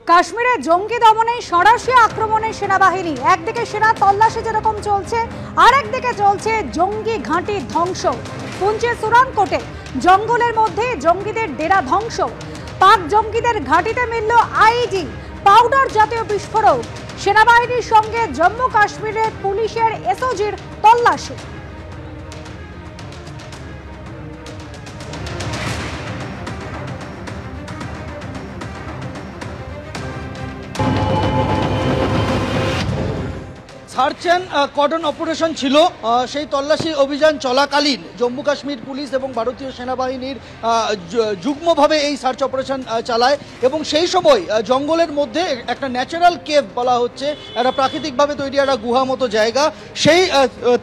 কাশ্মীরে জঙ্গি দমনে সরাসরি আক্রমণে সেনাবাহিনী একদিকে সেনা তল্লাশি যেরকম চলছে আর একদিকে চলছে জঙ্গি ঘাঁটি ধ্বংস। পুঞ্চে সুরানকোটে জঙ্গলের মধ্যে জঙ্গিদের ডেরা ধ্বংস। পাক জঙ্গিদের ঘাঁটিতে মিলল আইইডি পাউডার জাতীয় বিস্ফোরক। সেনাবাহিনীর সঙ্গে জম্মু কাশ্মীরের পুলিশের এসওজির তল্লাশি। সার্চ অ্যান্ড কর্ডন অপারেশন ছিল। সেই তল্লাশি অভিযান চলাকালীন জম্মু কাশ্মীর পুলিশ এবং ভারতীয় সেনাবাহিনীর যুগ্মভাবে এই সার্চ অপারেশন চালায় এবং সেই সময় জঙ্গলের মধ্যে একটা ন্যাচারাল কেভ বলা হচ্ছে, একটা প্রাকৃতিকভাবে তৈরি একটা গুহা মতো জায়গা, সেই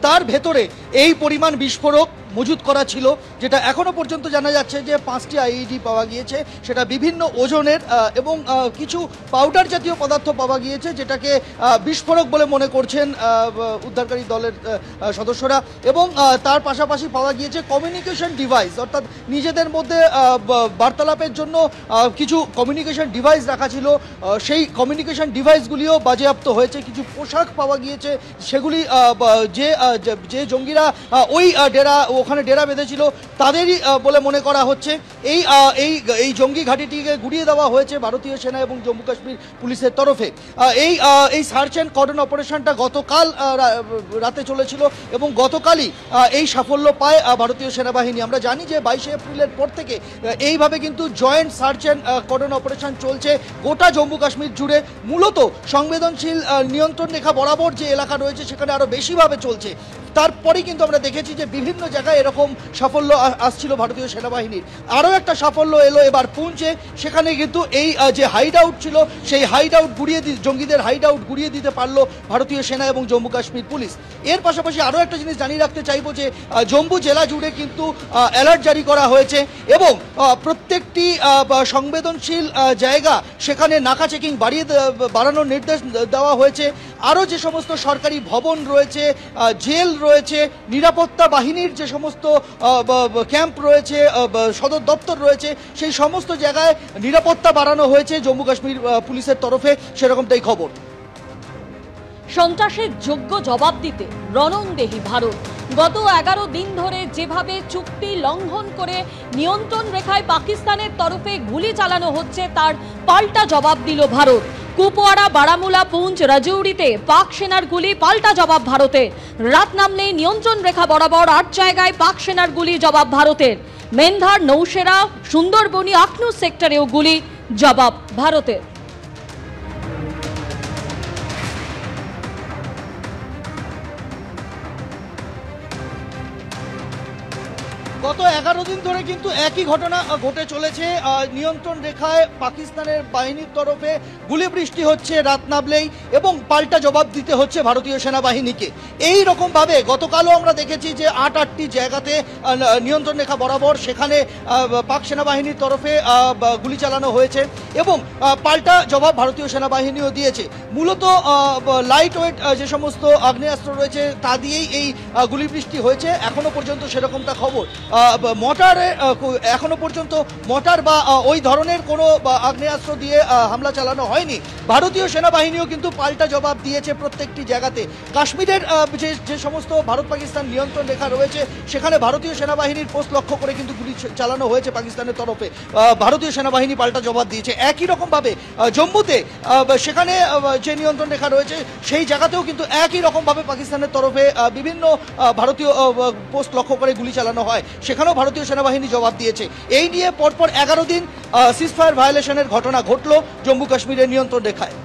তার ভেতরে এই পরিমাণ বিস্ফোরক মজুত করা ছিল, যেটা এখনো পর্যন্ত জানা যাচ্ছে যে 5টি আইইডি পাওয়া গিয়েছে, সেটা বিভিন্ন ওজনের এবং কিছু পাউডার জাতীয় পদার্থ পাওয়া গিয়েছে, যেটাকে বিস্ফোরক বলে মনে করছেন উদ্ধারকারী দলের সদস্যরা। এবং তার পাশাপাশি পাওয়া গিয়েছে কমিউনিকেশন ডিভাইস, অর্থাৎ নিজেদের মধ্যে বার্তালাপের জন্য কিছু কমিউনিকেশন ডিভাইস রাখা ছিল, সেই কমিউনিকেশন ডিভাইসগুলিও বাজেয়াপ্ত হয়েছে। কিছু পোশাক পাওয়া গিয়েছে, সেগুলি যে জঙ্গিরা ওই ওখানে ডেরা বেঁধেছিল তাদেরই বলে মনে করা হচ্ছে। এই জঙ্গি ঘাঁটিটিকে গুড়িয়ে দেওয়া হয়েছে ভারতীয় সেনা এবং জম্মু কাশ্মীর পুলিশের তরফে। এই সার্চ অ্যান্ড কর্ডন অপারেশনটা গতকাল রাতে চলেছিল এবং গতকালই এই সাফল্য পায় ভারতীয় সেনাবাহিনী। আমরা জানি যে 22শে এপ্রিলের পর থেকে এইভাবে কিন্তু joint search and cordon operation চলছে গোটা জম্মু কাশ্মীর জুড়ে। মূলত সংবেদনশীল নিয়ন্ত্রণ রেখা বরাবর যে এলাকা রয়েছে সেখানে আরও বেশিভাবে চলছে। তারপরেই কিন্তু আমরা দেখেছি যে বিভিন্ন জায়গায় এরকম সাফল্য আসছিল ভারতীয় সেনাবাহিনীর। আরও একটা সাফল্য এলো এবার পুঞ্চে, সেখানে কিন্তু এই যে হাইড আউট ছিল সেই হাইড আউট জঙ্গিদের হাইড আউট গুড়িয়ে দিতে পারলো ভারতীয় সেনা এবং জম্মু কাশ্মীর পুলিশ। এর পাশাপাশি আরও একটা জিনিস জানিয়ে রাখতে চাইবো যে জম্মু জেলা জুড়ে কিন্তু অ্যালার্ট জারি করা হয়েছে এবং প্রত্যেকটি সংবেদনশীল জায়গা সেখানে নাকা চেকিং বাড়ানোর নির্দেশ দেওয়া হয়েছে। আরও যে সমস্ত সরকারি ভবন রয়েছে, জেল রয়েছে, নিরাপত্তা বাহিনীর যে সমস্ত ক্যাম্প রয়েছে, সদর দপ্তর রয়েছে, সেই সমস্ত জায়গায় নিরাপত্তা বাড়ানো হয়েছে জম্মু কাশ্মীর পুলিশের তরফে, সেরকমটাই খবর। সন্ত্রাসের যোগ্য জবাব দিতে রণংদেহী ভারত। গত 11 দিন ধরে যেভাবে চুক্তি লঙ্ঘন করে নিয়ন্ত্রণ রেখায় পাকিস্তানের তরফে গুলি চালানো হচ্ছে তার পাল্টা জবাব দিল ভারত। কুপওয়ারা, বারামুলা, পুঞ্চ, রাজৌরিতে পাক সেনার গুলি পাল্টা জবাব ভারতে। রাত নামলেই নিয়ন্ত্রণ রেখা বরাবর 8 জায়গায় পাক সেনার গুলি জবাব ভারতের। মেন্ধার, নৌশেরা, সুন্দরবনী, আখনুর সেক্টরেও গুলি জবাব ভারতের। গত 11 দিন ধরে কিন্তু একই ঘটনা ঘটে চলেছে। নিয়ন্ত্রণ রেখায় পাকিস্তানের বাহিনীর তরফে গুলি বৃষ্টি হচ্ছে রাত নামলেই এবং পাল্টা জবাব দিতে হচ্ছে ভারতীয় সেনাবাহিনীকে। এই রকমভাবে গতকালও আমরা দেখেছি যে 8টি জায়গাতে নিয়ন্ত্রণ রেখা বরাবর সেখানে পাক সেনাবাহিনীর তরফে গুলি চালানো হয়েছে এবং পাল্টা জবাব ভারতীয় সেনাবাহিনীও দিয়েছে। মূলত লাইট ওয়েট যে সমস্ত আগ্নেয়াস্ত্র রয়েছে তা দিয়েই এই গুলি বৃষ্টি হয়েছে। এখনো পর্যন্ত সেরকমটা খবর, মর্টারে এখনো পর্যন্ত মর্টার বা ওই ধরনের কোনো আগ্নেয়াস্ত্র দিয়ে হামলা চালানো হয়নি। ভারতীয় সেনাবাহিনীও কিন্তু পাল্টা জবাব দিয়েছে প্রত্যেকটি জায়গাতে। কাশ্মীরের যে সমস্ত ভারত পাকিস্তান নিয়ন্ত্রণ রেখা রয়েছে সেখানে ভারতীয় সেনাবাহিনীর পোস্ট লক্ষ্য করে কিন্তু গুলি চালানো হয়েছে পাকিস্তানের তরফে। ভারতীয় সেনাবাহিনী পাল্টা জবাব দিয়েছে। একই রকমভাবে জম্মুতে সেখানে যে নিয়ন্ত্রণ রেখা রয়েছে সেই জায়গাতেও কিন্তু একই রকমভাবে পাকিস্তানের তরফে বিভিন্ন ভারতীয় পোস্ট লক্ষ্য করে গুলি চালানো হয়, সেখানেও ভারতীয় সেনাবাহিনী জবাব দিয়েছে। এই নিয়ে পরপর 11 দিন সিজফায়ার ভায়োলেশনের ঘটনা ঘটল জম্মু কাশ্মীরের নিয়ন্ত্রণ রেখায়।